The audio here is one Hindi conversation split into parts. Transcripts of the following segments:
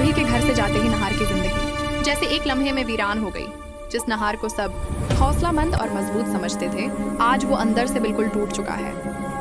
रोही के घर से जाते ही नहार की जिंदगी जैसे एक लम्हे में वीरान हो गई। जिस नहार को सब हौसलामंद और मजबूत समझते थे, आज वो अंदर से बिल्कुल टूट चुका है।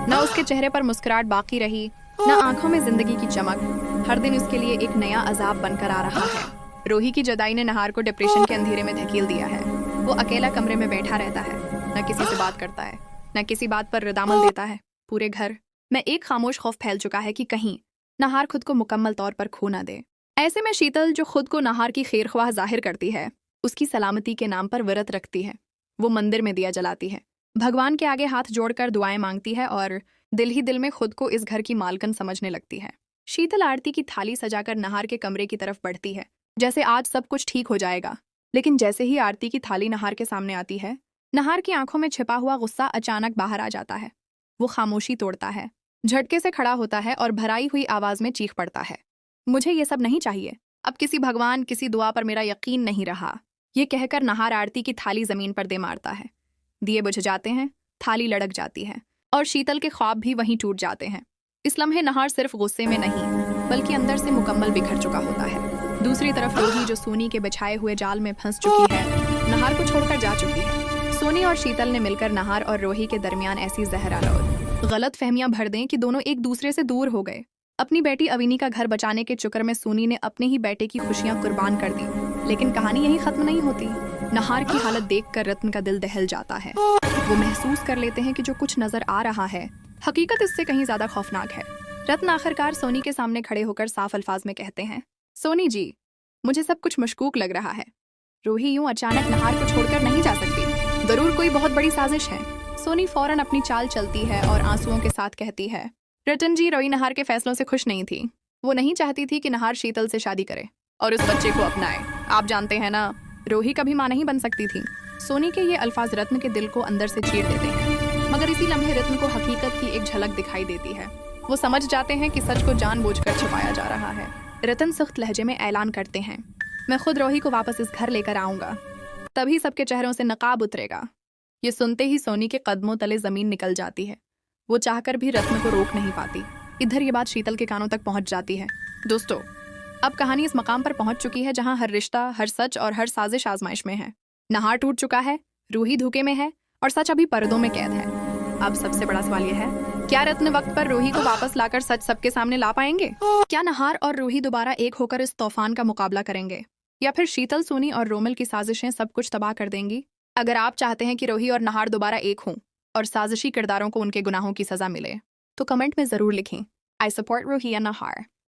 न उसके चेहरे पर मुस्कुराहट बाकी रही, न आंखों में जिंदगी की चमक। हर दिन उसके लिए एक नया अजाब बनकर आ रहा है। रोही की जुदाई ने नहार को डिप्रेशन के अंधेरे में धकेल दिया है। वो अकेला कमरे में बैठा रहता है, न किसी से बात करता है, न किसी बात पर रदामल देता है। पूरे घर में एक खामोश खौफ फैल चुका है कि कहीं नहार खुद को मुकम्मल तौर पर खो ना दे। ऐसे में शीतल, जो खुद को नहार की खैरख्वाह जाहिर करती है, उसकी सलामती के नाम पर व्रत रखती है। वो मंदिर में दिया जलाती है, भगवान के आगे हाथ जोड़कर दुआएं मांगती है और दिल ही दिल में खुद को इस घर की मालकन समझने लगती है। शीतल आरती की थाली सजाकर नहार के कमरे की तरफ बढ़ती है, जैसे आज सब कुछ ठीक हो जाएगा। लेकिन जैसे ही आरती की थाली नहार के सामने आती है, नहार की आंखों में छिपा हुआ गुस्सा अचानक बाहर आ जाता है। वो खामोशी तोड़ता है, झटके से खड़ा होता है और भराई हुई आवाज में चीख पड़ता है, मुझे ये सब नहीं चाहिए। अब किसी भगवान, किसी दुआ पर मेरा यकीन नहीं रहा। ये कहकर नहार आरती की थाली जमीन पर दे मारता है। दिए बुझ जाते हैं, थाली लड़क जाती है और शीतल के ख्वाब भी वहीं टूट जाते हैं। इस लम्हे नहार सिर्फ गुस्से में नहीं, बल्कि अंदर से मुकम्मल बिखर चुका होता है। दूसरी तरफ रोही, जो सोनी के बिछाए हुए जाल में फंस चुकी है, नहार को छोड़कर जा चुकी है। सोनी और शीतल ने मिलकर नहार और रोही के दरमियान ऐसी जहरालौद गलत फहमियां भर दें कि दोनों एक दूसरे से दूर हो गए। अपनी बेटी अविनी का घर बचाने के चक्कर में सोनी ने अपने ही बेटे की खुशियां कुर्बान कर दी। लेकिन कहानी यहीं खत्म नहीं होती। नहार की हालत देखकर रत्न का दिल दहल जाता है। वो महसूस कर लेते हैं कि जो कुछ नजर आ रहा है, हकीकत इससे कहीं ज्यादा खौफनाक है। रत्न आखिरकार सोनी के सामने खड़े होकर साफ अल्फाज में कहते हैं, सोनी जी, मुझे सब कुछ मशकूक लग रहा है। रोही यूं अचानक नहार को छोड़कर नहीं जा सकती। जरूर कोई बहुत बड़ी साजिश है। सोनी फौरन अपनी चाल चलती है और आंसुओं के साथ कहती है, रतन जी, रोही नहार के फैसलों से खुश नहीं थी। वो नहीं चाहती थी कि नहार शीतल से शादी करे और उस बच्चे को अपनाए। आप जानते हैं ना, रोही कभी मां नहीं बन सकती थी। सोनी के ये अल्फाज रत्न के दिल को अंदर से चीर देते हैं। मगर इसी लम्हे रत्न को हकीकत की एक झलक दिखाई देती है। वो समझ जाते हैं कि सच को जानबूझकर छुपाया जा रहा है। रतन सख्त लहजे में ऐलान करते हैं, मैं खुद रोही को वापस इस घर लेकर आऊंगा, तभी सबके चेहरों से नकाब उतरेगा। ये सुनते ही सोनी के कदमों तले जमीन निकल जाती है। वो चाहकर भी रत्न को रोक नहीं पाती। इधर ये बात शीतल के कानों तक पहुंच जाती है। दोस्तों, अब कहानी इस मकाम पर पहुंच चुकी है जहां हर रिश्ता, हर सच और हर साजिश आजमाइश में है। नहार टूट चुका है, रूही धोखे में है और सच अभी पर्दों में कैद है। अब सबसे बड़ा सवाल यह है, क्या रत्न वक्त पर रूही को वापस लाकर सच सबके सामने ला पाएंगे? क्या नहार और रूही दोबारा एक होकर इस तूफान का मुकाबला करेंगे, या फिर शीतल, सोनी और रोमिल की साजिशें सब कुछ तबाह कर देंगी? अगर आप चाहते हैं कि रोही और नहार दोबारा एक हों और साजिशी किरदारों को उनके गुनाहों की सजा मिले, तो कमेंट में जरूर लिखें, I support Ruhi and Nahar.